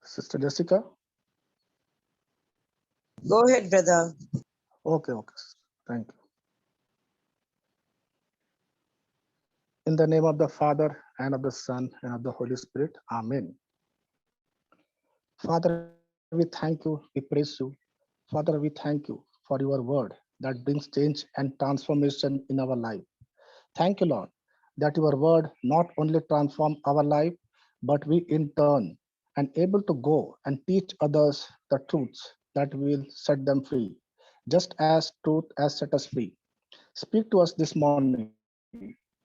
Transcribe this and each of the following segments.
Sister Jessica? Go ahead, brother. Okay, okay. Thank you. In the name of the Father, and of the Son, and of the Holy Spirit. Amen. Father, we thank you, we praise you. Father, we thank you for your word that brings change and transformation in our life. Thank you, Lord, that your word not only transform our life, but we in turn and able to go and teach others the truths that will set them free, just as truth has set us free. Speak to us this morning,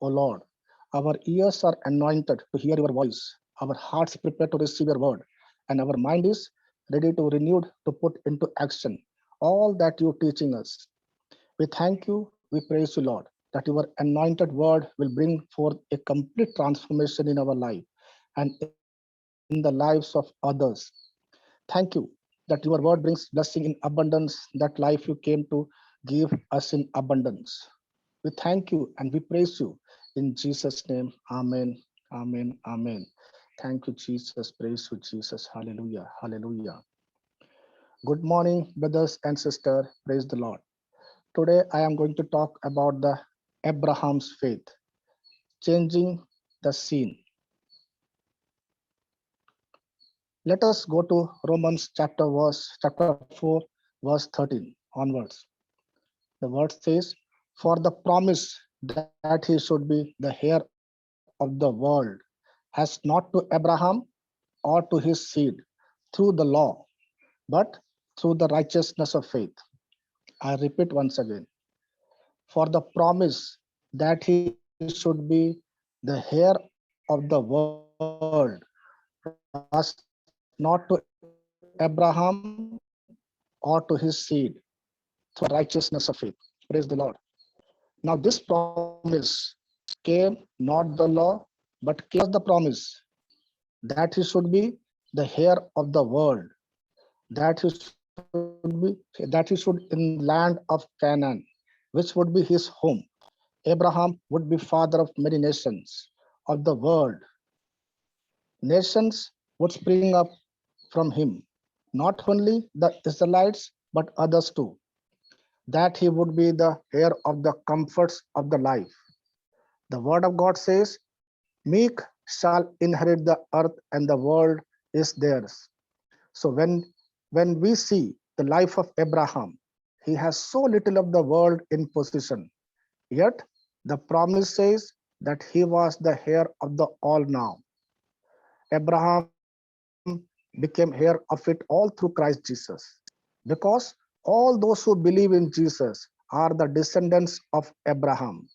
O Lord. Our ears are anointed to hear your voice, our hearts prepared to receive your word, and our mind is ready to renewed to put into action all that you're teaching us. We thank you, we praise you, Lord, that your anointed word will bring forth a complete transformation in our life and in the lives of others. Thank you that your word brings blessing in abundance, that life you came to give us in abundance. We thank you and we praise you in Jesus' name. Amen. Amen. Amen. Thank you, Jesus. Praise you, Jesus. Hallelujah. Hallelujah. Good morning, brothers and sisters. Praise the Lord. Today I am going to talk about the Abraham's faith, changing the scene. Let us go to Romans chapter 4, verse 13 onwards. The word says, "For the promise that he should be the heir of the world has not to Abraham or to his seed through the law, but through the righteousness of faith." I repeat once again, for the promise that he should be the heir of the world was not to Abraham or to his seed through the righteousness of faith. Praise the Lord. Now, this promise came not the law, but came because the promise that he should be the heir of the world, that he that he should in land of Canaan, which would be his home. Abraham would be father of many nations of the world. Nations would spring up from him, not only the Israelites, but others too. That he would be the heir of the comforts of the life. The word of God says, meek shall inherit the earth and the world is theirs. So when we see the life of Abraham, he has so little of the world in possession. Yet the promise says that he was the heir of the all now. Abraham became heir of it all through Christ Jesus. Because all those who believe in Jesus are the descendants of Abraham.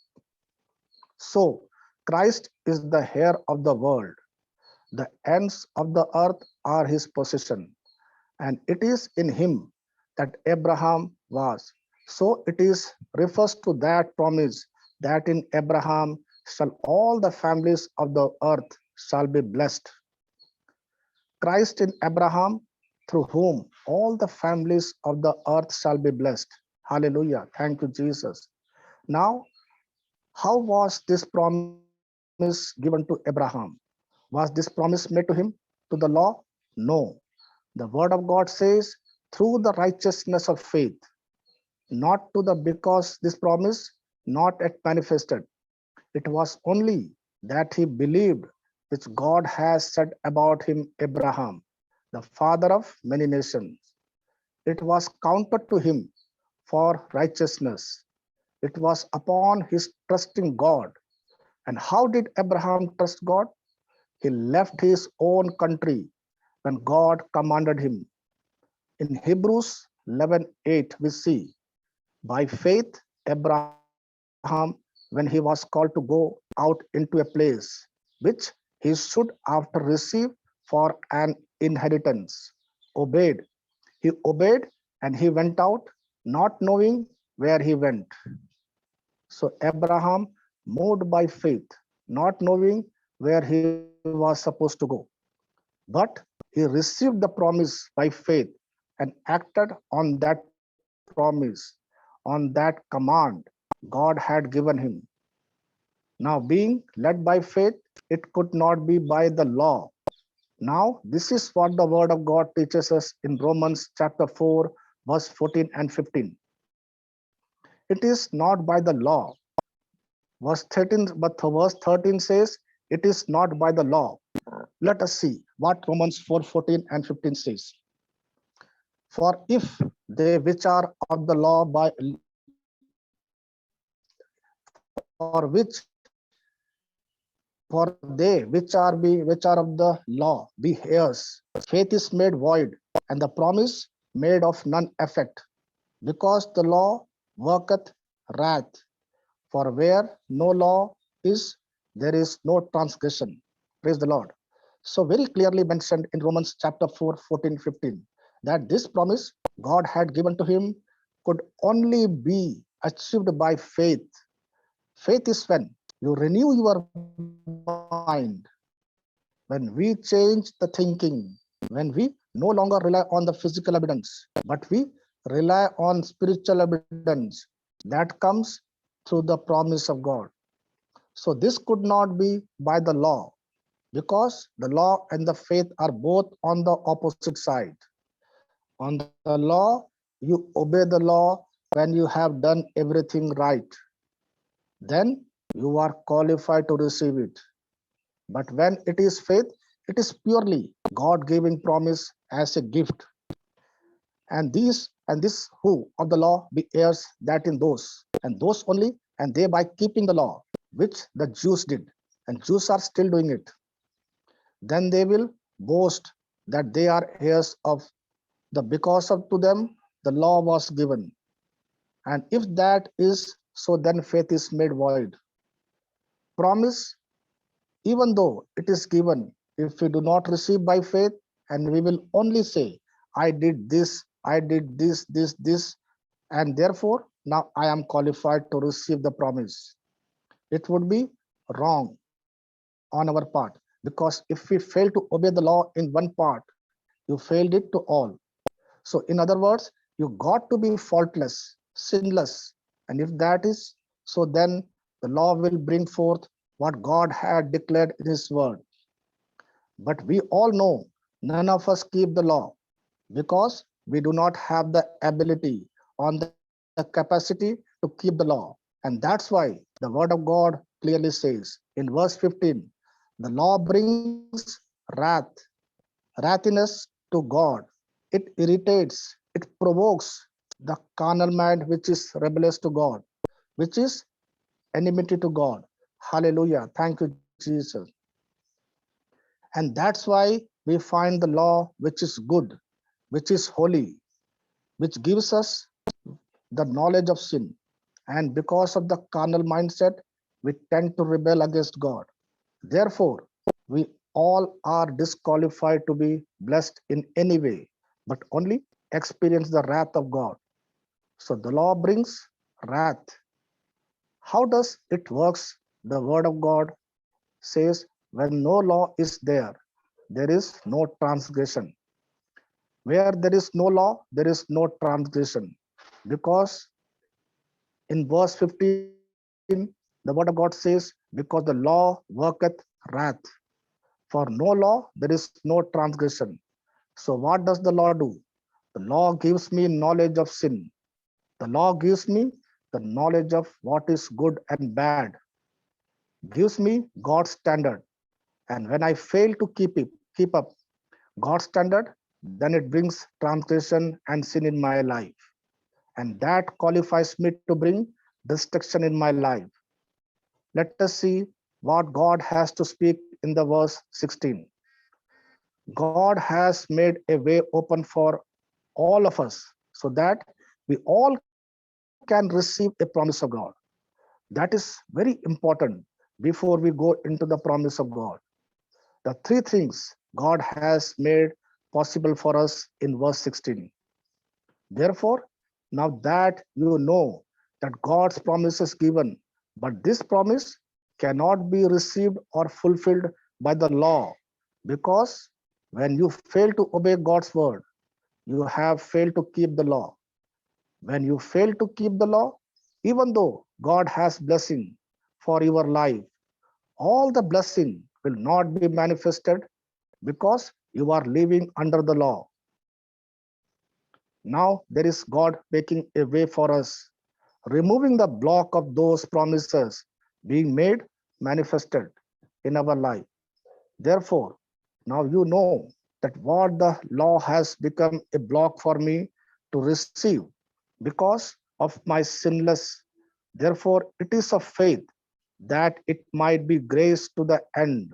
So Christ is the heir of the world. The ends of the earth are his possession, and it is in him that Abraham was. So it is refers to that promise that in Abraham shall all the families of the earth shall be blessed. Christ in Abraham, through whom all the families of the earth shall be blessed. Hallelujah. Thank you, Jesus. Now, how was this promise given to Abraham? Was this promise made to him to the law? No. The word of God says, through the righteousness of faith, not to the because this promise not yet manifested. It was only that he believed, which God has said about him, Abraham, the father of many nations. It was counted to him for righteousness. It was upon his trusting God. And how did Abraham trust God? He left his own country when God commanded him. In Hebrews 11:8, we see, by faith, Abraham, when he was called to go out into a place which he should after receive for an inheritance, obeyed. He obeyed and he went out, not knowing where he went. So Abraham moved by faith, not knowing where he was supposed to go. But he received the promise by faith and acted on that promise, on that command God had given him. Now, being led by faith, it could not be by the law. Now, this is what the word of God teaches us in Romans chapter 4, verse 14 and 15. It is not by the law. Verse 13, but verse 13 says, it is not by the law. Let us see what Romans 4, 14 and 15 says. For if they which are of the law for they which are of the law be heirs, faith is made void, and the promise made of none effect, because the law worketh wrath. For where no law is, there is no transgression. Praise the Lord. So very clearly mentioned in Romans chapter 4, 14, 15, that this promise God had given to him could only be achieved by faith. Faith is when you renew your mind, when we change the thinking, when we no longer rely on the physical evidence, but we rely on spiritual evidence that comes through the promise of God. So this could not be by the law, because the law and the faith are both on the opposite side. On the law, you obey the law when you have done everything right. Then you are qualified to receive it. But when it is faith, it is purely God giving promise as a gift. And this who of the law be heirs, that in those only, and they by keeping the law, which the Jews did, and Jews are still doing it. Then they will boast that they are heirs of the, because of to them the law was given. And if that is so, then faith is made void. Promise, even though it is given, if we do not receive by faith, and we will only say, I did this, I did this, and therefore now I am qualified to receive the promise. It would be wrong on our part, because if we fail to obey the law in one part, you failed it to all. So, in other words, you got to be faultless, sinless. And if that is so, then the law will bring forth what God had declared in His word. But we all know none of us keep the law, because we do not have the ability or the capacity to keep the law. And that's why the word of God clearly says in verse 15, the law brings wrath, wrathiness to God. It irritates, it provokes the carnal mind which is rebellious to God, which is enmity to God. Hallelujah. Thank you, Jesus. And that's why we find the law which is good, which is holy, which gives us the knowledge of sin. And because of the carnal mindset, we tend to rebel against God. Therefore, we all are disqualified to be blessed in any way, but only experience the wrath of God. So the law brings wrath. How does it works? The word of God says, when no law is there, there is no transgression. Where there is no law, there is no transgression. Because in verse 15, the word of God says, because the law worketh wrath. For no law, there is no transgression. So what does the law do? The law gives me knowledge of sin. The law gives me the knowledge of what is good and bad, gives me God's standard. And when I fail to keep up God's standard, then it brings transgression and sin in my life. And that qualifies me to bring destruction in my life. Let us see what God has to speak in the verse 16. God has made a way open for all of us so that we all can receive a promise of God. That is very important before we go into the promise of God. The three things God has made possible for us in verse 16. Therefore, now that you know that God's promise is given, but this promise cannot be received or fulfilled by the law, because when you fail to obey God's word, you have failed to keep the law. When you fail to keep the law, even though God has blessing for your life, all the blessing will not be manifested because you are living under the law. Now there is God making a way for us, removing the block of those promises being made manifested in our life. Therefore, now you know that what the law has become a block for me to receive because of my sinless. Therefore, it is of faith that it might be grace to the end.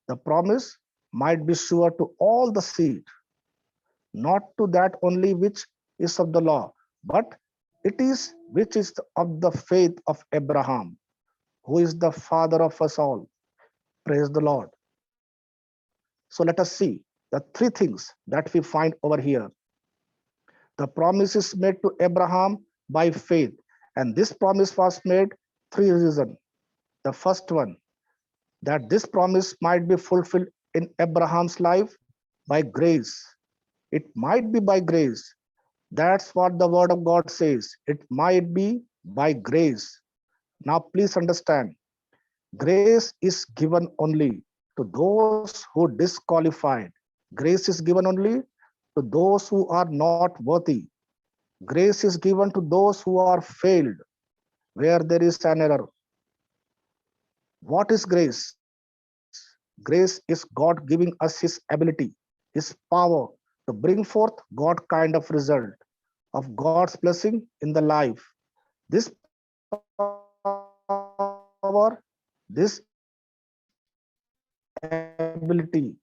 The promise might be sure to all the seed, not to that only which is of the law, but it is which is of the faith of Abraham, who is the father of us all. Praise the Lord. So let us see the three things that we find over here. The promise is made to Abraham by faith, and this promise was made three reasons. The first one, that this promise might be fulfilled in Abraham's life by grace. It might be by grace. That's what the word of God says. It might be by grace. Now, please understand, grace is given only to those who disqualified. Grace is given only to those who are not worthy. Grace is given to those who are failed, where there is an error. What is grace? Grace is God giving us His ability, His power to bring forth God kind of result of God's blessing in the life. This power, this ability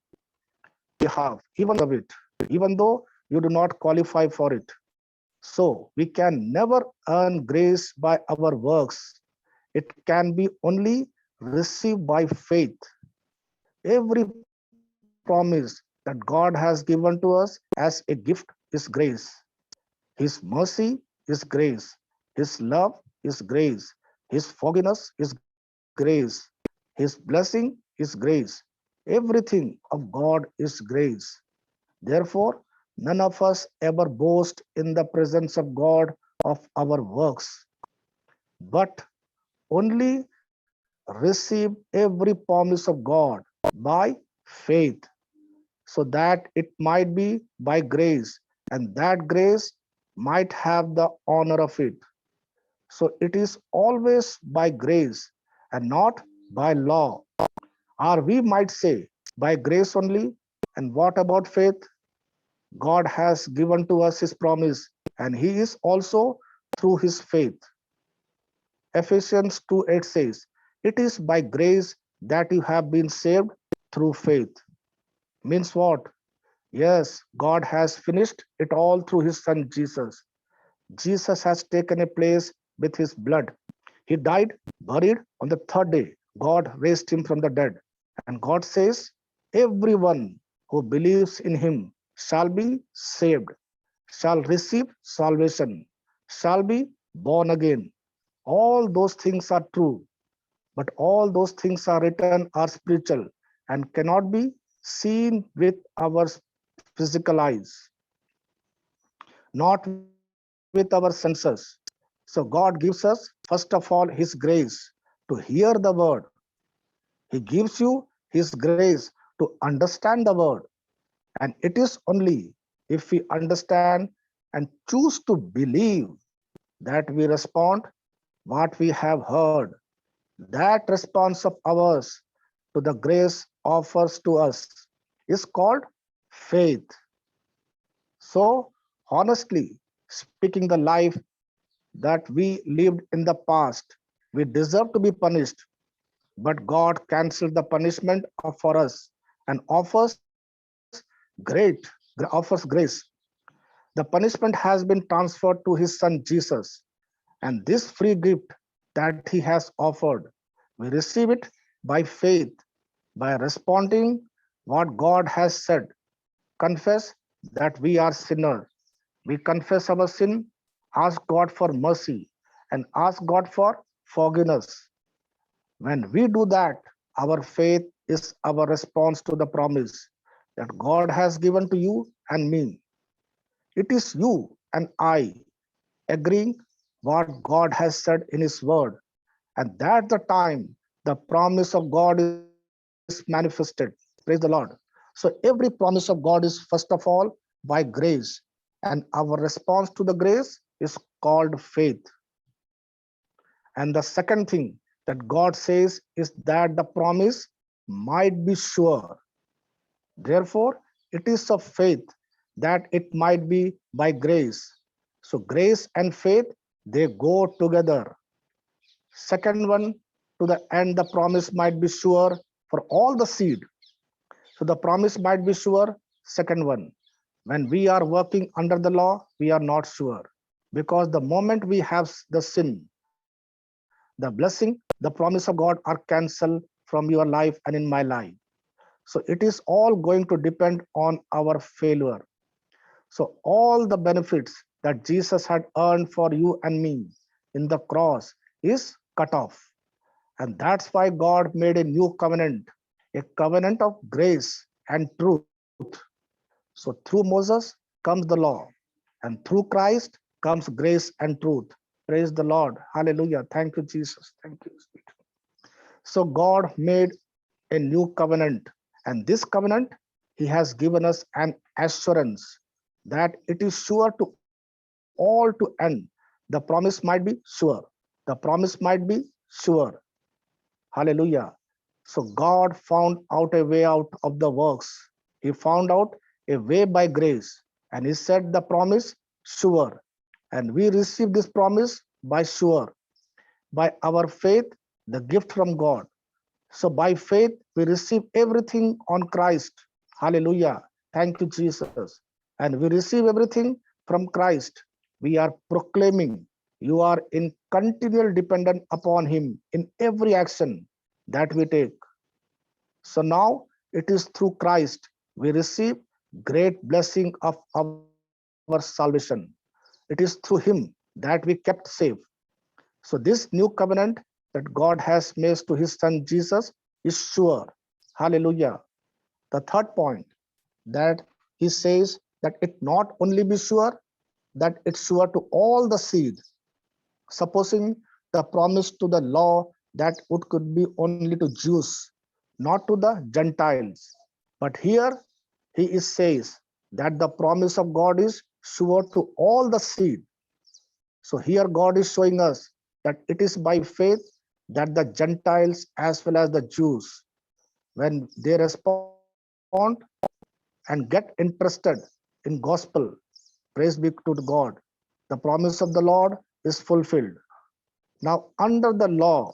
we have, even though you do not deserve it, even though you do not qualify for it. So we can never earn grace by our works. It can be only received by faith. Every promise that God has given to us as a gift is grace. His mercy is grace. His love is grace. His forgiveness is grace. His blessing is grace. Everything of God is grace. Therefore, none of us ever boast in the presence of God of our works, but only receive every promise of God by faith, so that it might be by grace, and that grace might have the honor of it. So it is always by grace and not by law. Or we might say, by grace only. And what about faith? God has given to us His promise, and He is also through His faith. Ephesians 2:8 says, it is by grace that you have been saved through faith. Means what? Yes, God has finished it all through His Son Jesus. Jesus has taken a place with His blood. He died, buried. On the third day, God raised Him from the dead. And God says, everyone who believes in Him shall be saved, shall receive salvation, shall be born again. All those things are true, but all those things are written are spiritual and cannot be seen with our physical eyes, not with our senses. So God gives us, first of all, His grace to hear the word. He gives you His grace to understand the word. And it is only if we understand and choose to believe that we respond what we have heard. That response of ours to the grace offers to us is called faith. So, honestly speaking, the life that we lived in the past, we deserve to be punished, but God canceled the punishment for us and offers grace. The punishment has been transferred to His Son Jesus, and this free gift that He has offered, we receive it by faith, by responding what God has said. Confess that we are sinners. We confess our sin, ask God for mercy, and ask God for forgiveness. When we do that, our faith is our response to the promise that God has given to you and me. It is you and I agreeing what God has said in His word, and that the time the promise of God is manifested. Praise the Lord. So So every promise of God is first of all by grace, and our response to the grace is called faith. And the second thing that God says is that the promise might be sure. Therefore, it is of faith that it might be by grace. So grace and faith, they go together. Second one, to the end, the promise might be sure for all the seed. So the promise might be sure. Second one, when we are working under the law, we are not sure. Because the moment we have the sin, the blessing, the promise of God are cancelled from your life and in my life. So it is all going to depend on our failure. So all the benefits that Jesus had earned for you and me in the cross is cut off. And that's why God made a new covenant, a covenant of grace and truth. So through Moses comes the law, and through Christ comes grace and truth. Praise the Lord. Hallelujah. Thank you, Jesus. Thank you. So God made a new covenant, and this covenant, He has given us an assurance that it is sure to all to end. The promise might be sure. The promise might be sure. Hallelujah. So God found out a way out of the works. He found out a way by grace, and He said the promise sure. And we receive this promise by sure, by our faith, the gift from God. So by faith, we receive everything on Christ. Hallelujah. Thank you, Jesus. And we receive everything from Christ. We are proclaiming you are in continual dependent upon Him in every action that we take. So now it is through Christ we receive great blessing of our salvation. It is through Him that we kept safe. So this new covenant that God has made to His Son Jesus is sure. Hallelujah. The third point that He says that it not only be sure, that it's sure to all the seed. Supposing the promise to the law that it could be only to Jews, not to the Gentiles. But here He is says that the promise of God is sure to all the seed. So here God is showing us that it is by faith that the Gentiles as well as the Jews, when they respond and get interested in gospel, praise be to God, the promise of the Lord is fulfilled. Now under the law,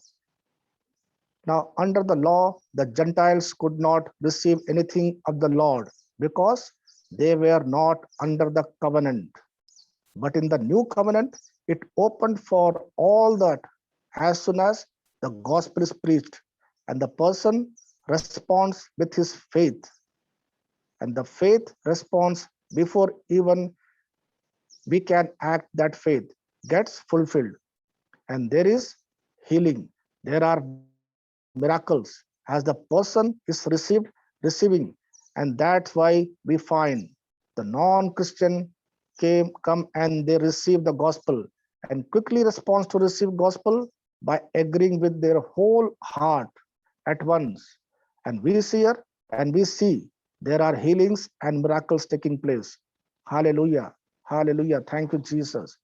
the Gentiles could not receive anything of the Lord because they were not under the covenant. But in the new covenant, it opened for all that as soon as the gospel is preached and the person responds with his faith. And the faith response before even we can act, that faith gets fulfilled. And there is healing. There are miracles as the person is receiving. And that's why we find the non-Christian come and they receive the gospel and quickly responds to receive gospel by agreeing with their whole heart at once. And we see here and we see there are healings and miracles taking place. Hallelujah. Hallelujah. Thank you, Jesus.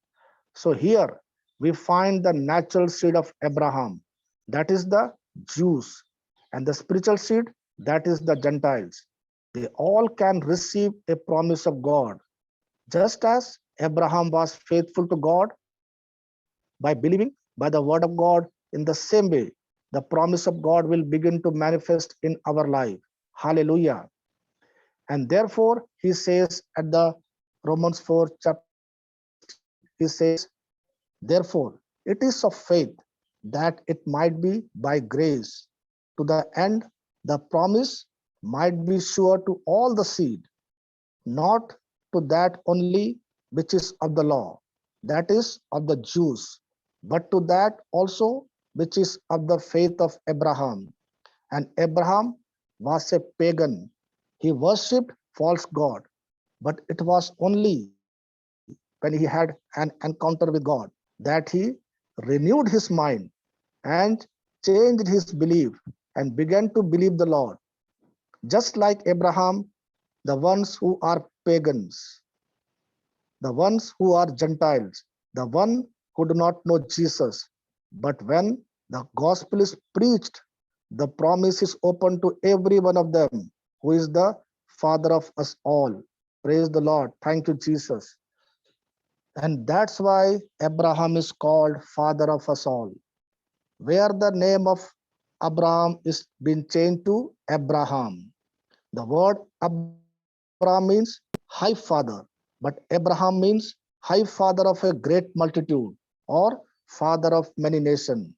So here we find the natural seed of Abraham, that is the Jews, and the spiritual seed, that is the Gentiles. They all can receive a promise of God. Just as Abraham was faithful to God by believing by the word of God, in the same way, the promise of God will begin to manifest in our life. Hallelujah. And therefore, he says at the Romans 4 chapter 16, he says, therefore, it is of faith that it might be by grace, to the end the promise might be sure to all the seed, not to that only which is of the law, that is of the Jews, but to that also which is of the faith of Abraham. And Abraham was a pagan. He worshipped false god, but it was only when he had an encounter with God that he renewed his mind and changed his belief and began to believe the Lord. Just like Abraham, the ones who are pagans, the ones who are Gentiles, the one who do not know Jesus. But when the gospel is preached, the promise is open to every one of them, who is the Father of us all. Praise the Lord. Thank you, Jesus. And that's why Abraham is called Father of us all. Where the name of Abraham is been changed to Abraham. The word Abraham means high father, but Abraham means high father of a great multitude or father of many nations.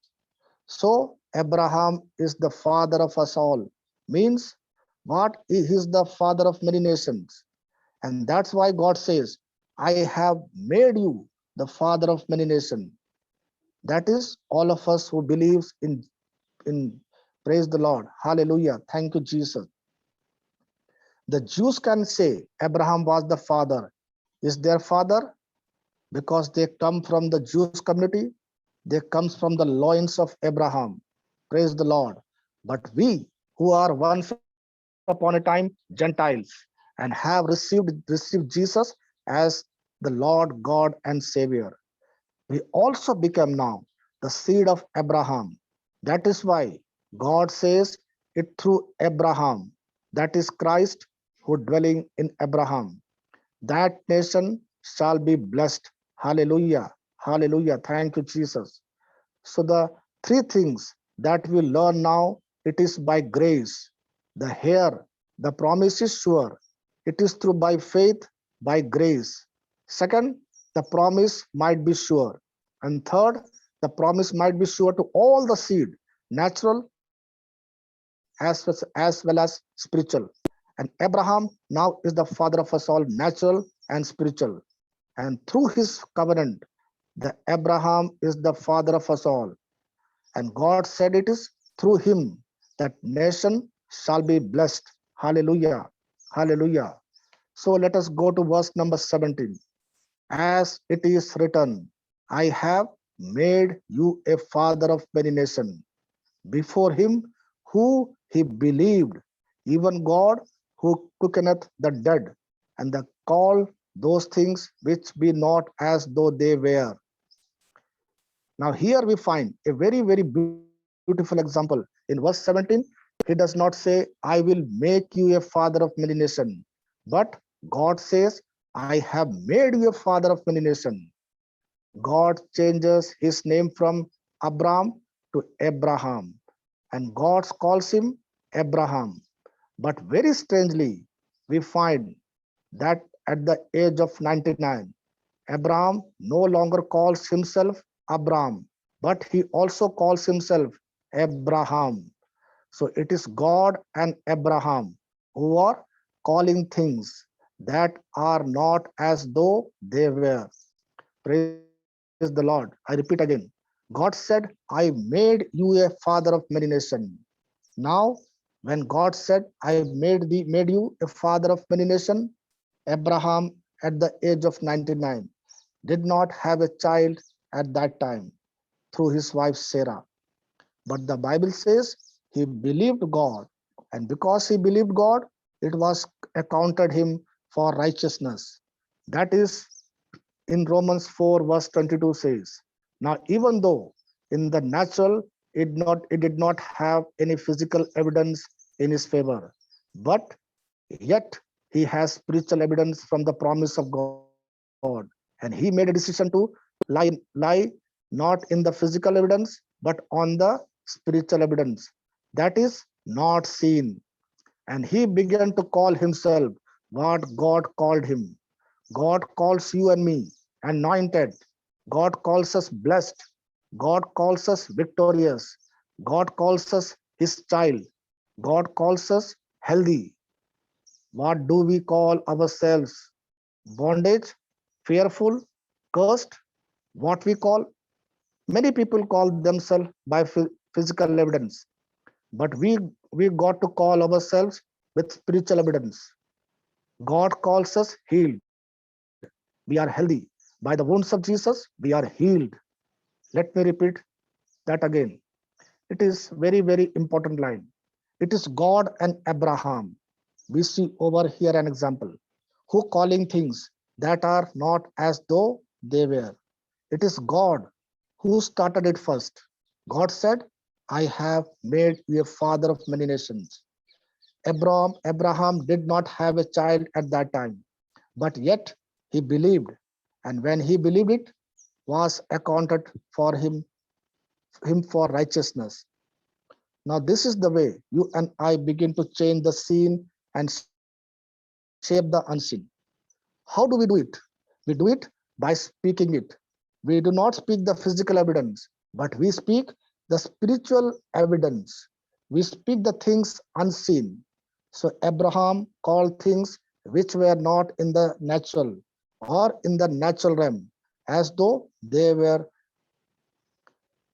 So Abraham is the father of us all. Means what? He is the father of many nations. And that's why God says, I have made you the father of many nations. That is all of us who believes in praise the Lord. Hallelujah. Thank you, Jesus. The Jews can say Abraham was the father. Is their father? Because they come from the Jewish community. They comes from the loins of Abraham. Praise the Lord. But we who are once upon a time Gentiles and have received Jesus as the Lord God and Savior, we also become now the seed of Abraham. That is why God says it through Abraham, that is Christ who dwelling in Abraham. That nation shall be blessed. Hallelujah. Hallelujah. Thank you, Jesus. So the three things that we learn now, it is by grace. The here, the promise is sure. It is through by faith, by grace. Second, the promise might be sure. And third, the promise might be sure to all the seed, natural as well as spiritual. And Abraham now is the father of us all, natural and spiritual. And through his covenant, the Abraham is the father of us all. And God said it is through him that nation shall be blessed. Hallelujah. Hallelujah. So let us go to verse number 17. As it is written, I have made you a father of many nations before him who he believed, even God who quickeneth the dead, and the call those things which be not as though they were. Now, here we find a very, very beautiful example. In verse 17, he does not say, I will make you a father of many nations, but God says, I have made you a father of many nations. God changes his name from Abram to Abraham, and God calls him Abraham. But very strangely, we find that at the age of 99, Abraham no longer calls himself Abram, but he also calls himself Abraham. So it is God and Abraham who are calling things that are not as though they were. Praise the Lord. I repeat again. God said, I made you a father of many nations. Now, when God said, I made you a father of many nations, Abraham at the age of 99 did not have a child at that time through his wife Sarah. But the Bible says he believed God, and because he believed God, it was accounted him for righteousness. That is in Romans 4, verse 22 says, now even though in the natural it did not have any physical evidence in his favor, but yet he has spiritual evidence from the promise of God. And he made a decision to lie not in the physical evidence, but on the spiritual evidence that is not seen. And he began to call himself what God called him. God calls you and me anointed. God calls us blessed. God calls us victorious. God calls us his child. God calls us healthy. What do we call ourselves? Bondage, fearful, cursed? What we call? Many people call themselves by physical evidence, but we got to call ourselves with spiritual evidence. God calls us healed. We are healthy. By the wounds of Jesus, we are healed. Let me repeat that again. It is very, very important line. It is God and Abraham. We see over here an example. Who calling things that are not as though they were. It is God who started it first. God said, I have made you a father of many nations. Abraham did not have a child at that time, but yet he believed, and when he believed, it was accounted for him for righteousness. Now this is the way you and I begin to change the scene and shape the unseen. How do we do it? We do it by speaking it. We do not speak the physical evidence, but we speak the spiritual evidence. We speak the things unseen. So Abraham called things which were not in the natural or in the natural realm as though they were,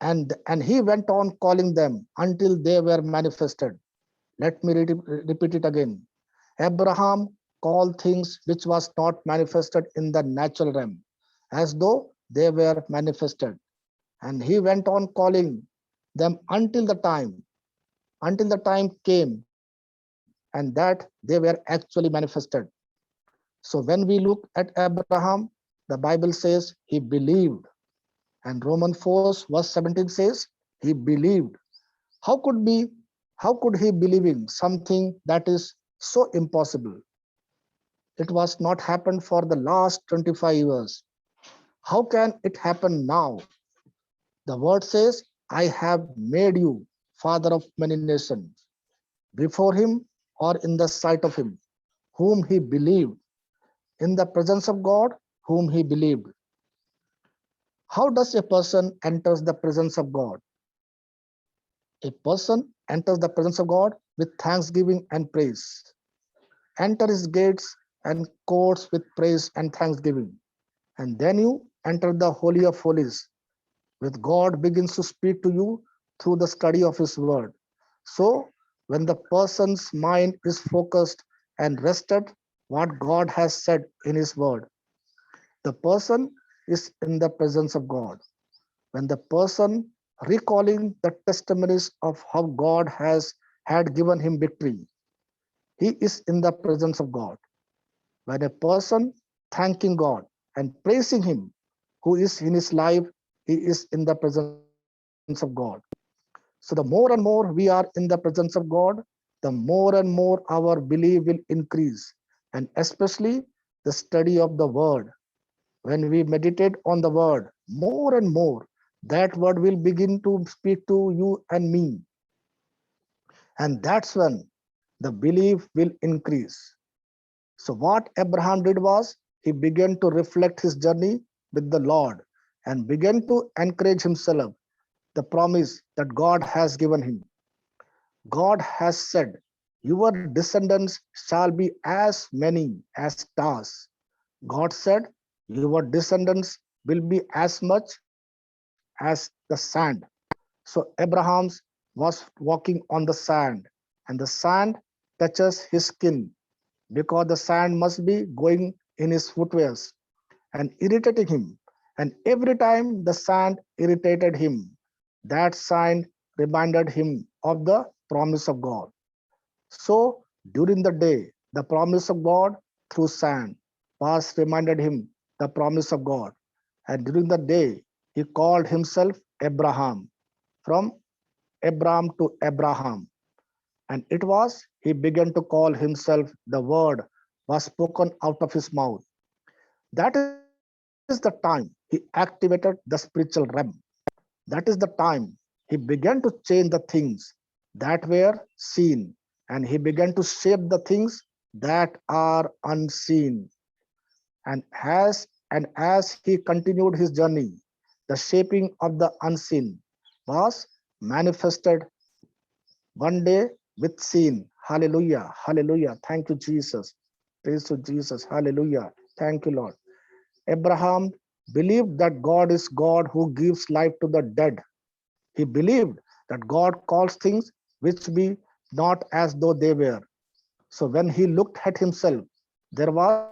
and he went on calling them until they were manifested. Let me repeat it again. Abraham called things which was not manifested in the natural realm as though they were manifested. And he went on calling them until the time came, and that they were actually manifested. So when we look at Abraham, the Bible says he believed. And Romans 4 verse 17 says he believed. How could be how could he believing something that is so impossible? It was not happened for the last 25 years. How can it happen now? The word says, I have made you father of many nations before him or in the sight of him, whom he believed, in the presence of God, whom he believed. How does a person enters the presence of God? A person enters the presence of God with thanksgiving and praise. Enter his gates and courts with praise and thanksgiving. And then you enter the Holy of Holies, with God begins to speak to you through the study of his word. So when the person's mind is focused and rested what God has said in his word, the person is in the presence of God. When the person recalling the testimonies of how God has had given him victory, he is in the presence of God. When a person thanking God and praising him who is in his life, he is in the presence of God. So the more and more we are in the presence of God, the more and more our belief will increase, and especially the study of the word. When we meditate on the word more and more, that word will begin to speak to you and me. And that's when the belief will increase. So, what Abraham did was he began to reflect his journey with the Lord and began to encourage himself the promise that God has given him. God has said, your descendants shall be as many as stars. God said, your descendants will be as much as the sand. So Abraham was walking on the sand, and the sand touches his skin because the sand must be going in his footwears and irritating him. And every time the sand irritated him, that sand reminded him of the promise of God. So during the day, the promise of God through sand was reminded him the promise of God. And during the day, he called himself Abraham, from Abram to Abraham. And it was, he began to call himself, the word was spoken out of his mouth. That is the time he activated the spiritual realm. That is the time he began to change the things that were seen, and he began to shape the things that are unseen. And as he continued his journey, the shaping of the unseen was manifested one day with seen. Hallelujah. Hallelujah. Thank you, Jesus. Praise to Jesus. Hallelujah. Thank you, Lord. Abraham believed that God is God who gives life to the dead. He believed that God calls things which be not as though they were. So when he looked at himself, there was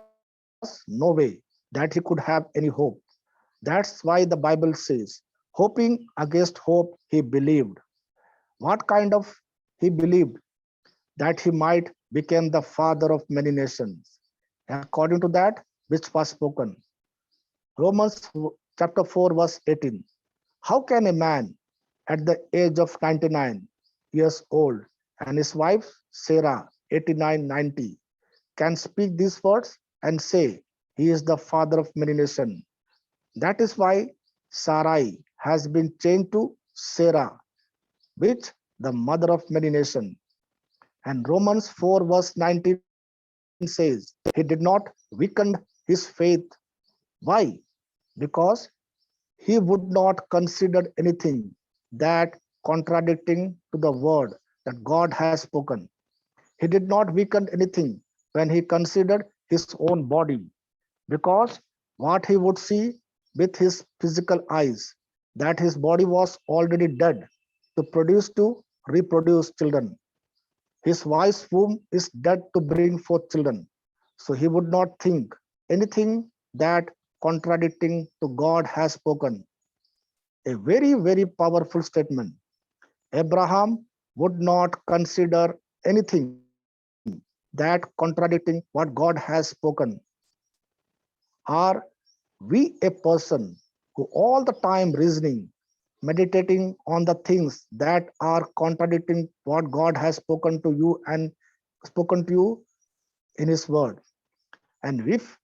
no way that he could have any hope. That's why the Bible says, hoping against hope, he believed. What kind of he believed? That he might became the father of many nations, according to that which was spoken. Romans chapter 4, verse 18. How can a man at the age of 99 years old and his wife Sarah 89, 90 can speak these words and say he is the father of many nations? That is why Sarai has been changed to Sarah, which the mother of many nations. And Romans 4 verse 19 says, he did not weaken his faith. Why? Because he would not consider anything that contradicting to the word that God has spoken. He did not weaken anything when he considered his own body, because what he would see with his physical eyes, that his body was already dead to reproduce children. His wife's womb is dead to bring forth children. So he would not think anything that contradicting to God has spoken. A very, very powerful statement. Abraham would not consider anything that contradicting what God has spoken. Are we a person who all the time reasoning, meditating on the things that are contradicting what God has spoken to you and spoken to you in his word? And if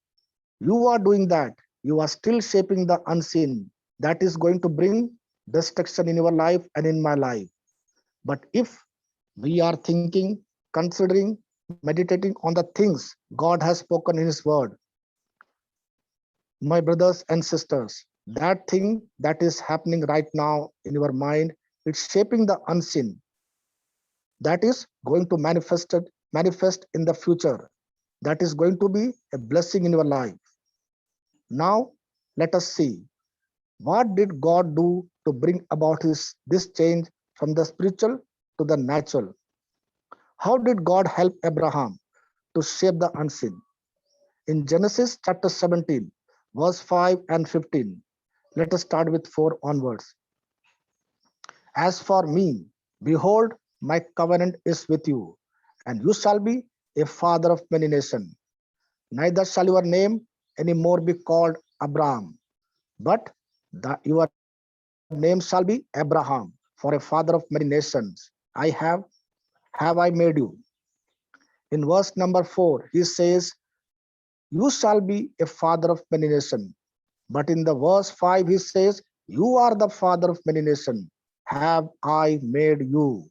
you are doing that, you are still shaping the unseen that is going to bring destruction in your life and in my life. But if we are thinking, considering, meditating on the things God has spoken in his word, my brothers and sisters, that thing that is happening right now in your mind, it's shaping the unseen that is going to manifest in the future, that is going to be a blessing in your life. Now let us see, what did God do to bring about this change from the spiritual to the natural? How did God help Abraham to shape the unseen? In Genesis chapter 17, verse 5 and 15, let us start with 4 onwards. As for me, behold, my covenant is with you, and you shall be a father of many nations. Neither shall your name any more be called Abraham, but your name shall be Abraham, for a father of many nations. Have I made you. In verse number 4, he says, you shall be a father of many nations. But in the verse 5, he says, you are the father of many nations. Have I made you.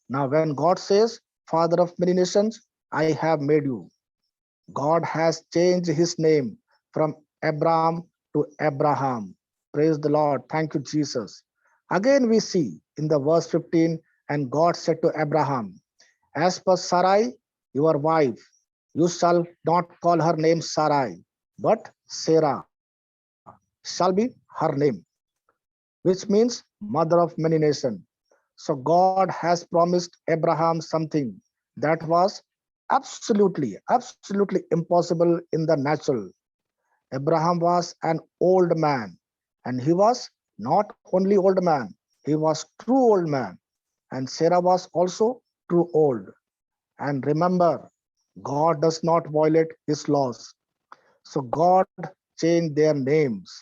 Now, when God says, father of many nations, I have made you, God has changed his name from Abram to Abraham. Praise the Lord. Thank you, Jesus. Again, we see in the verse 15, and God said to Abraham, as per Sarai, your wife, you shall not call her name Sarai, but Sarah shall be her name, which means mother of many nations. So God has promised Abraham something that was absolutely impossible in the natural. Abraham was an old man, and he was not only old man, he was true old man, and Sarah was also true old. And remember, God does not violate his laws. So God changed their names.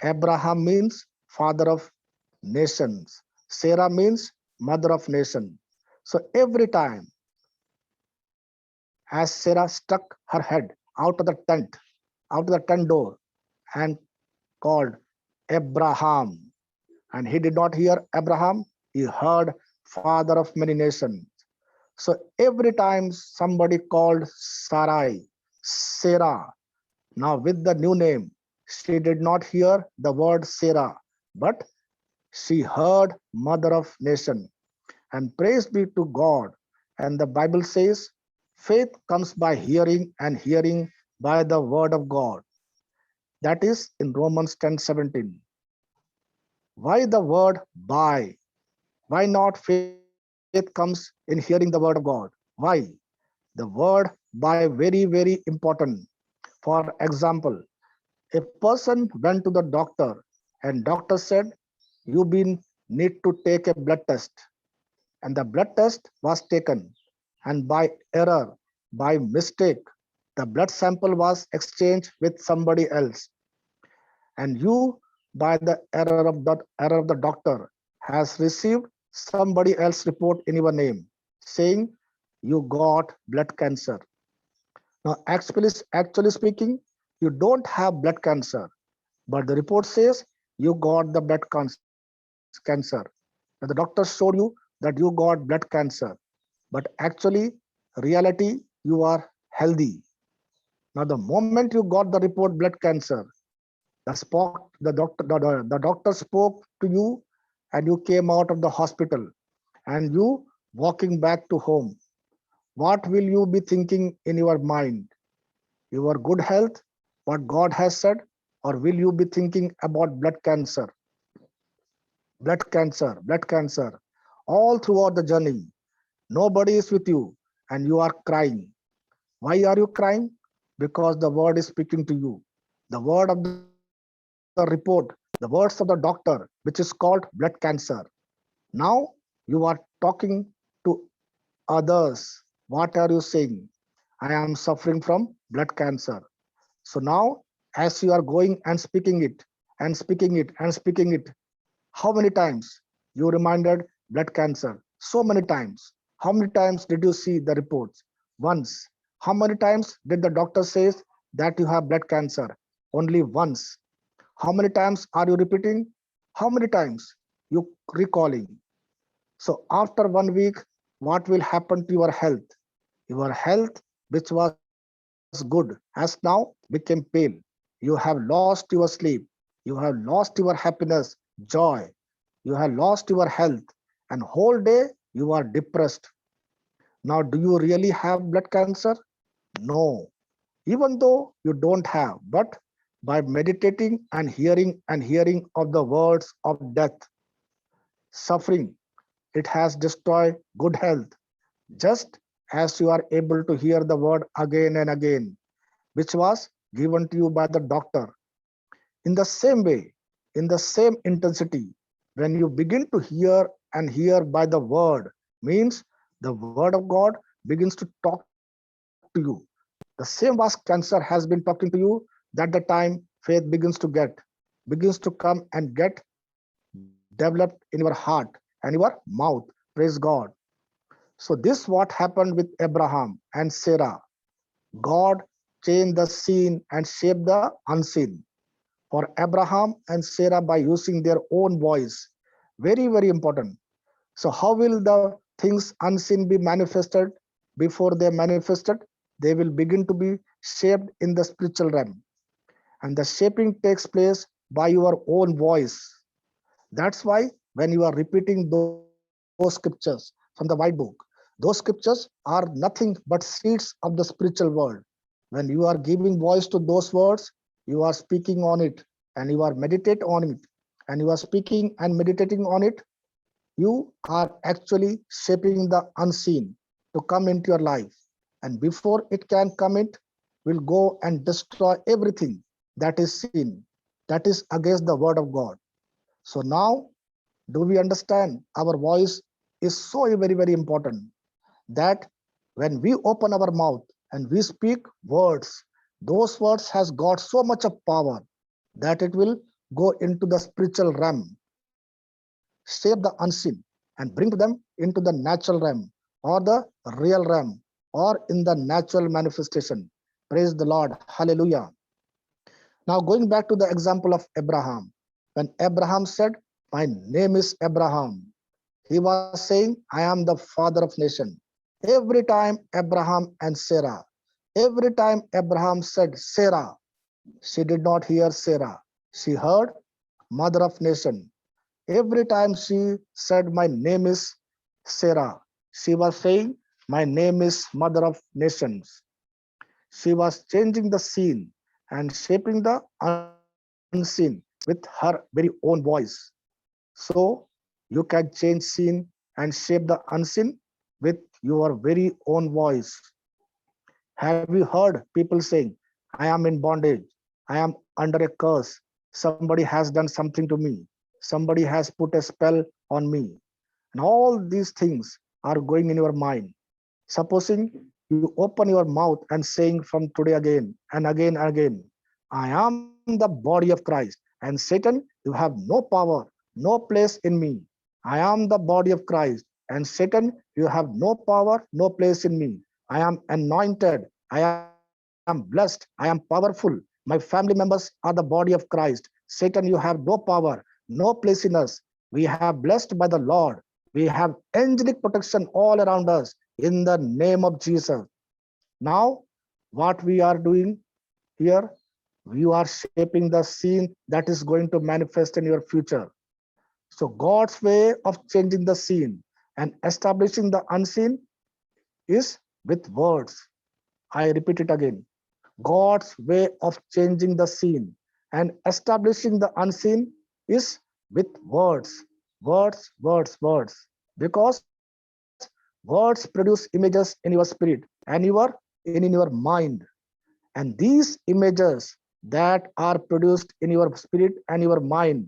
Abraham means father of nations. Sarah means mother of nation. So every time as Sarah stuck her head out of the tent door and called Abraham, and he did not hear Abraham, he heard father of many nations. So every time somebody called Sarai, Sarah, now with the new name, she did not hear the word Sarah, but she heard mother of nation. And praise be to God. And the Bible says, faith comes by hearing, and hearing by the word of God. That is in Romans 10:17. Why the word by? Why not faith comes in hearing the word of God? Why? The word by very important. For example, a person went to the doctor and doctor said, you been need to take a blood test, and the blood test was taken, and by error, by mistake, the blood sample was exchanged with somebody else, and you, by the error of the doctor, has received somebody else report in your name, saying you got blood cancer. Now, actually speaking, you don't have blood cancer, but the report says you got the cancer. Now, the doctor showed you that you got blood cancer, but actually, reality, you are healthy. Now, the moment you got the report blood cancer, the doctor spoke to you, and you came out of the hospital, and you walking back to home. What will you be thinking in your mind? Your good health, what God has said, or will you be thinking about blood cancer, all throughout the journey? Nobody is with you, and you are crying. Why are you crying? Because the word is speaking to you. The word of the report, the words of the doctor, which is called blood cancer. Now you are talking to others. What are you saying? I am suffering from blood cancer. So now, as you are going and speaking it, and speaking it, and speaking it, how many times you reminded blood cancer? So many times. How many times did you see the reports? Once. How many times did the doctor says that you have blood cancer? Only once. How many times are you repeating? How many times you recalling? So after 1 week, what will happen to your health? Your health, which was good, has now become pale. You have lost your sleep. You have lost your happiness, joy. You have lost your health, and whole day you are depressed. Now, do you really have blood cancer? No. Even though you don't have, but by meditating and hearing of the words of death, suffering, it has destroyed good health, just as you are able to hear the word again and again, which was given to you by the doctor. In the same way, in the same intensity, when you begin to hear and hear by the word, means the word of God begins to talk to you. The same was cancer has been talking to you, that the time faith begins to come and get developed in your heart and your mouth. Praise God. So this what happened with Abraham and Sarah. God changed the seen and shaped the unseen. For Abraham and Sarah by using their own voice. Very, very important. So, how will the things unseen be manifested? Before they manifested, they will begin to be shaped in the spiritual realm. And the shaping takes place by your own voice. That's why when you are repeating those scriptures from the white book, those scriptures are nothing but seeds of the spiritual world. When you are giving voice to those words, you are speaking on it, and you are meditate on it, and you are speaking and meditating on it. You are actually shaping the unseen to come into your life. And before it can come, it will go and destroy everything that is seen, that is against the word of God. So now, do we understand our voice is so very, very important that when we open our mouth and we speak words, those words has got so much of power that it will go into the spiritual realm, shape the unseen, and bring to them into the natural realm or the real realm or in the natural manifestation. Praise the Lord. Hallelujah. Now, going back to the example of Abraham, when Abraham said, my name is Abraham, he was saying, I am the father of nation. Every time Abraham and Sarah, every time Abraham said Sarah, she did not hear Sarah. She heard mother of nation. Every time she said, my name is Sarah, she was saying, my name is mother of nations. She was changing the scene and shaping the unseen with her very own voice. So you can change scene and shape the unseen with your very own voice. Have you heard people saying, I am in bondage, I am under a curse, somebody has done something to me, somebody has put a spell on me, and all these things are going in your mind. Supposing you open your mouth and saying from today again and again, I am the body of Christ, and Satan, you have no power, no place in me. I am the body of Christ, and Satan, you have no power, no place in me. I am anointed, I am blessed, I am powerful. My family members are the body of Christ. Satan, you have no power, no place in us. We have blessed by the Lord. We have angelic protection all around us in the name of Jesus. Now, what we are doing here, you are shaping the scene that is going to manifest in your future. So, God's way of changing the scene and establishing the unseen is with words. I repeat it again. God's way of changing the scene and establishing the unseen is with words. Words, words, words. Because words produce images in your spirit and in your mind. And these images that are produced in your spirit and your mind,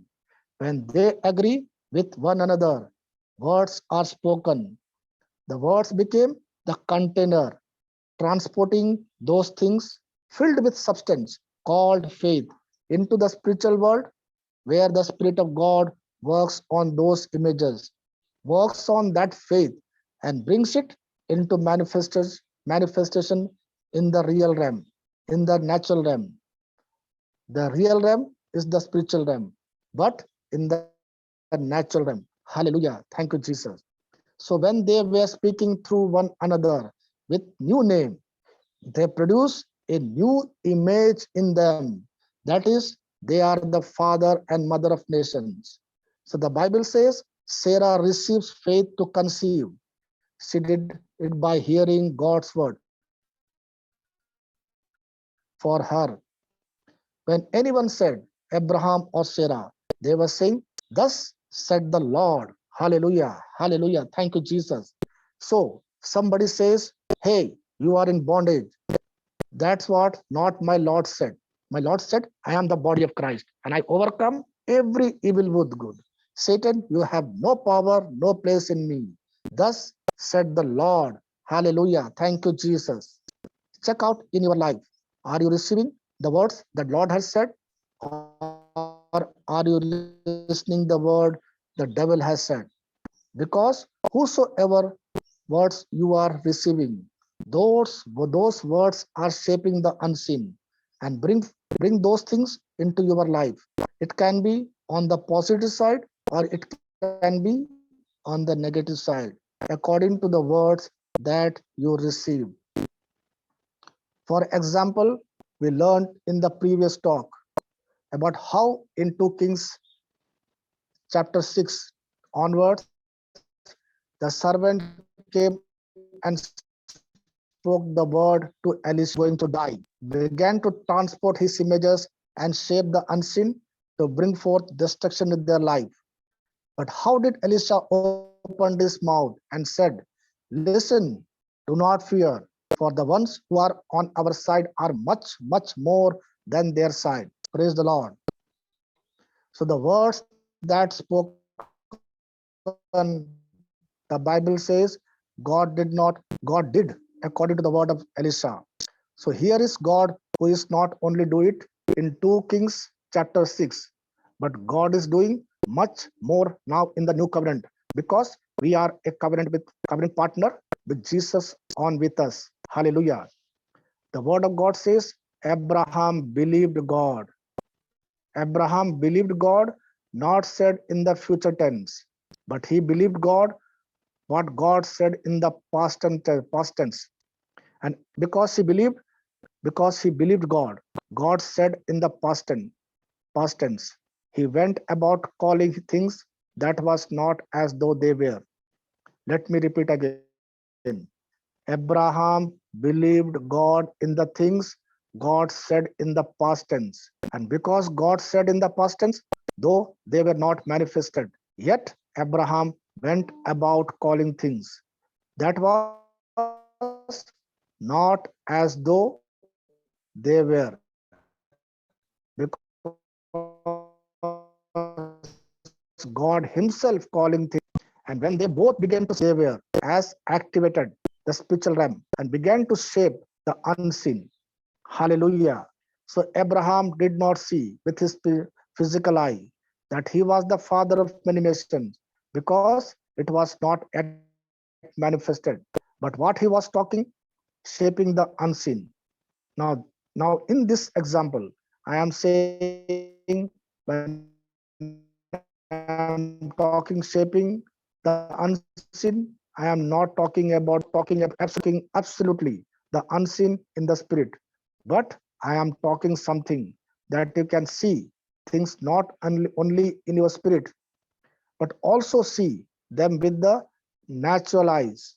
when they agree with one another, words are spoken. The words became the container transporting those things filled with substance called faith into the spiritual world where the Spirit of God works on those images, works on that faith, and brings it into manifestation in the real realm, in the natural realm. The real realm is the spiritual realm, but in the natural realm. Hallelujah. Thank you, Jesus. So when they were speaking through one another with new name, they produce a new image in them. That is, they are the father and mother of nations. So the Bible says Sarah receives faith to conceive. She did it by hearing God's word for her. When anyone said Abraham or Sarah, they were saying, thus said the Lord. Hallelujah. Hallelujah. Thank you, Jesus. So somebody says, hey, you are in bondage. That's what not my Lord said. My Lord said, I am the body of Christ and I overcome every evil with good. Satan, you have no power, no place in me. Thus said the Lord. Hallelujah. Thank you, Jesus. Check out in your life. Are you receiving the words that Lord has said? Or are you listening the word the devil has said? Because whosoever words you are receiving, those words are shaping the unseen and bring those things into your life. It can be on the positive side or it can be on the negative side according to the words that you receive. For example, we learned in the previous talk about how in 2 Kings chapter 6 onwards, the servant came and spoke the word to Elisha that Elisha is going to die. Began to transport his images and shape the unseen to bring forth destruction in their life. But how did Elisha open his mouth and said, listen, do not fear, for the ones who are on our side are much more than their side. Praise the Lord. So the words that spoken, the Bible says God did according to the word of Elisha. So here is God who is not only do it in 2 Kings chapter 6, but God is doing much more now in the new covenant because we are a covenant partner with Jesus on with us. Hallelujah. The word of God says Abraham believed God. Abraham believed God, not said in the future tense, but he believed God what God said in the past tense. And because he believed God, God said in the past tense. He went about calling things that was not as though they were. Let me repeat again. Abraham believed God in the things God said in the past tense. And because God said in the past tense, though they were not manifested, yet Abraham went about calling things that was not as though they were, because God Himself calling things. And when they both began to say they were as activated the spiritual realm and began to shape the unseen. Hallelujah. So Abraham did not see with his physical eye that he was the father of many nations because it was not yet manifested. But what he was talking, shaping the unseen. Now in this example, I am saying when I am talking shaping the unseen, I am not talking about talking absolutely the unseen in the spirit, but I am talking something that you can see things not only in your spirit, but also see them with the natural eyes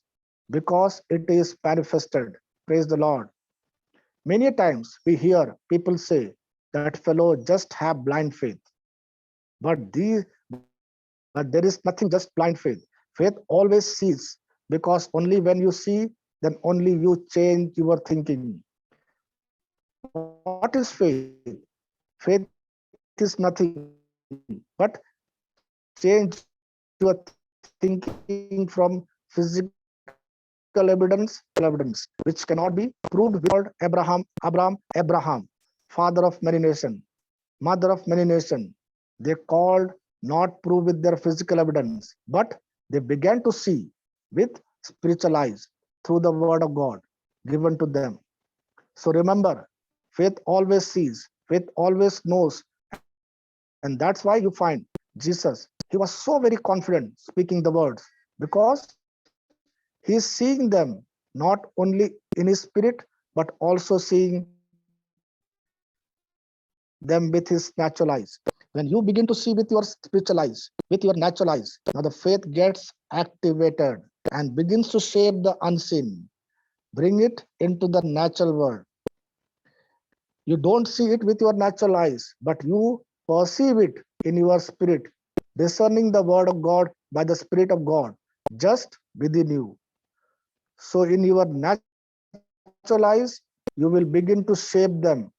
because it is manifested. Praise the Lord. Many times we hear people say that fellow just have blind faith, but there is nothing just blind faith. Faith always sees because only when you see, then only you change your thinking. What is faith? Faith is nothing but change your thinking from physical evidence to natural evidence, which cannot be proved without evidence. God called Abraham, father of many nations, mother of many nations. They called not prove with their physical evidence, but they began to see with spiritual eyes through the word of God given to them. So remember, faith always sees, faith always knows, and that's why you find Jesus, he was so very confident speaking the words because he is seeing them not only in his spirit but also seeing them with his natural eyes. When you begin to see with your spiritual eyes, with your natural eyes, now the faith gets activated and begins to shape the unseen, bring it into the natural world. You don't see it with your natural eyes, but you perceive it in your spirit, discerning the word of God by the Spirit of God just within you. So, in your natural eyes, you will begin to shape them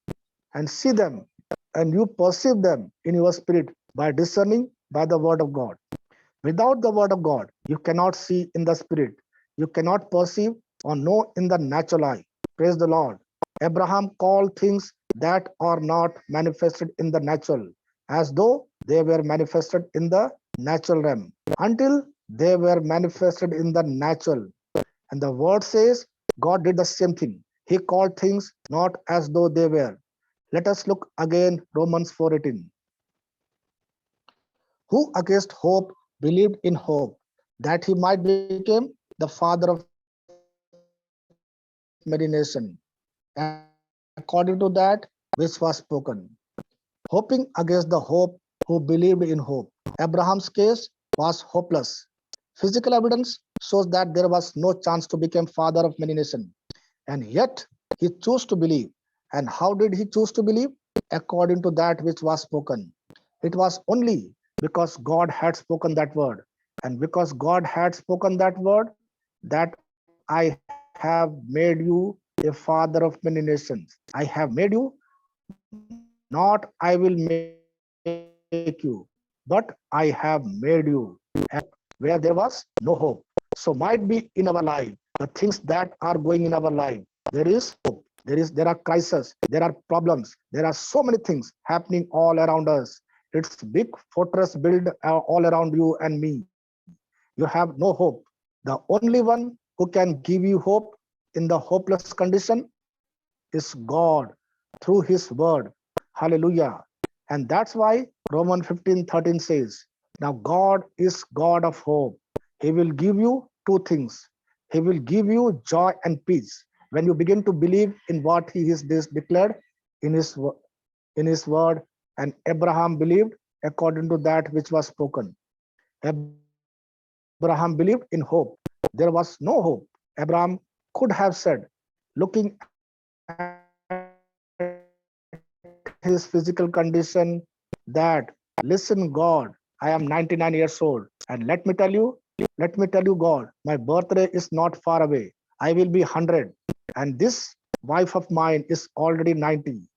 and see them, and you perceive them in your spirit by discerning by the word of God. Without the word of God, you cannot see in the spirit, you cannot perceive or know in the natural eye. Praise the Lord. Abraham called things that are not manifested in the natural as though they were manifested in the natural realm until they were manifested in the natural. And the word says God did the same thing. He called things not as though they were. Let us look again Romans 4:18. Who against hope believed in hope that he might become the father of many nations, according to that which was spoken. Hoping against the hope who believed in hope. Abraham's case was hopeless. Physical evidence shows that there was no chance to become father of many nations. And yet he chose to believe. And how did he choose to believe? According to that which was spoken. It was only because God had spoken that word. And because God had spoken that word, that I have made you a father of many nations. I have made you, not I will make you, but I have made you. And there was no hope where there was no hope. So might be in our life, the things that are going in our life, there is hope. There are crises, there are problems, there are so many things happening all around us. It's big fortress built all around you and me. You have no hope. The only one who can give you hope in the hopeless condition is God through his word. Hallelujah. And that's why Romans 15:13 says, now God is God of hope. He will give you two things. He will give you joy and peace when you begin to believe in what he has declared in his word. And Abraham believed according to that which was spoken. Abraham believed in hope. There was no hope. Abraham could have said, looking at his physical condition, that listen, God, I am 99 years old, and let me tell you, God, my birthday is not far away. I will be 100, and this wife of mine is already 90.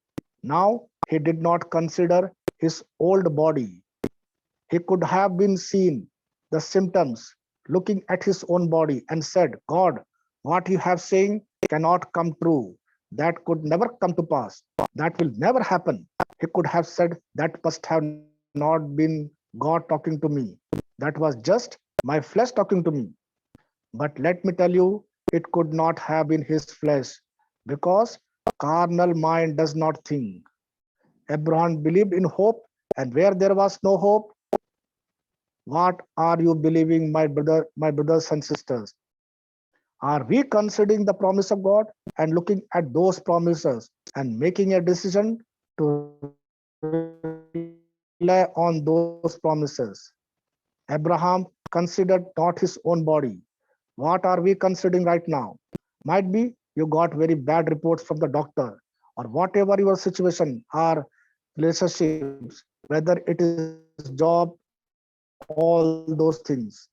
Now he did not consider his old body. He could have been seen the symptoms looking at his own body and said, God, What you have saying cannot come true. That could never come to pass. That will never happen. He could have said, that must have not been God talking to me. That was just my flesh talking to me. But let me tell you, it could not have been his flesh, because carnal mind does not think. Abraham believed in hope, and where there was no hope, what are you believing, my brothers and sisters? Are we considering the promise of God and looking at those promises and making a decision to rely on those promises? Abraham considered not his own body. What are we considering right now? Might be you got very bad reports from the doctor, or whatever your situation or relationships, whether it is job, all those things.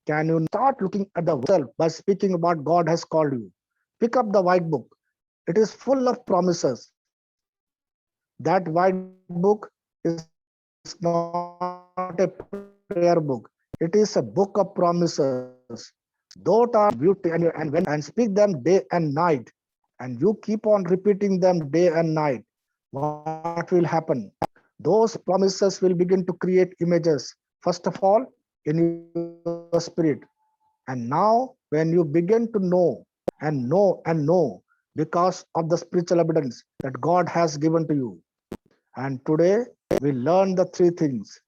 Can you now start looking at the yourself by speaking about God has called you? Pick up the white book. It is full of promises. That white book is not a prayer book. It is a book of promises. Those are beauty, and speak them day and night, and you keep on repeating them day and night. What will happen? Those promises will begin to create images, first of all, in your spirit. And now, when you begin to know because of the spiritual evidence that God has given to you. And today we learn the three things,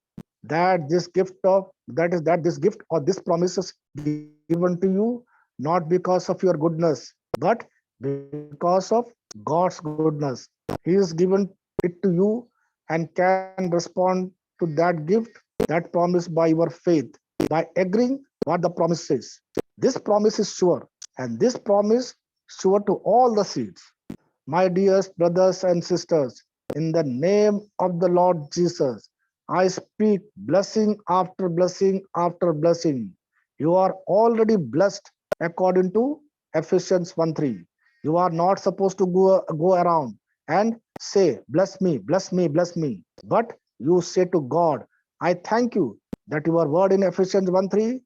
that this gift of that this gift or this promises given to you, not because of your goodness, but because of God's goodness. He has given it to you and can respond to that gift, that promise by your faith, by agreeing what the promise says. This promise is sure, and this promise sure to all the seeds. My dear brothers and sisters, in the name of the Lord Jesus, I speak blessing after blessing after blessing. You are already blessed according to Ephesians 1:3. You are not supposed to go around and say, bless me, bless me, bless me. But you say to God, I thank you that your word in Ephesians 1:3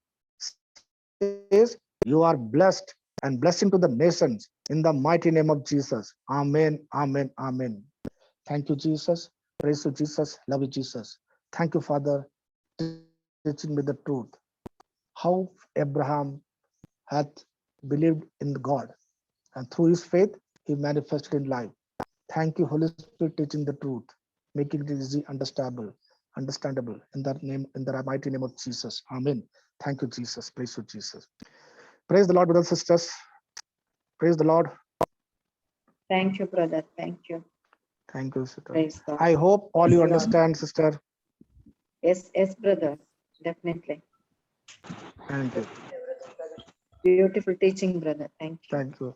says, you are blessed and blessing to the nations in the mighty name of Jesus. Amen, amen, amen. Thank you, Jesus. Praise you, Jesus. Love you, Jesus. Thank you, Father, teaching me the truth. How Abraham hath believed in God, and through his faith, he manifested in life. Thank you, Holy Spirit, teaching the truth, making it easy, understandable. In the mighty name of Jesus. Amen. Thank you, Jesus. Praise you, Jesus. Praise the Lord, brothers and sisters. Praise the Lord. Thank you, brother. Thank you. Thank you, sister. Praise God. I hope all Praise you the Lord. understand, sister. Yes, brother. Definitely. Thank you. Beautiful teaching, brother. Thank you. Thank you.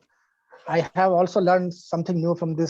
I have also learned something new from this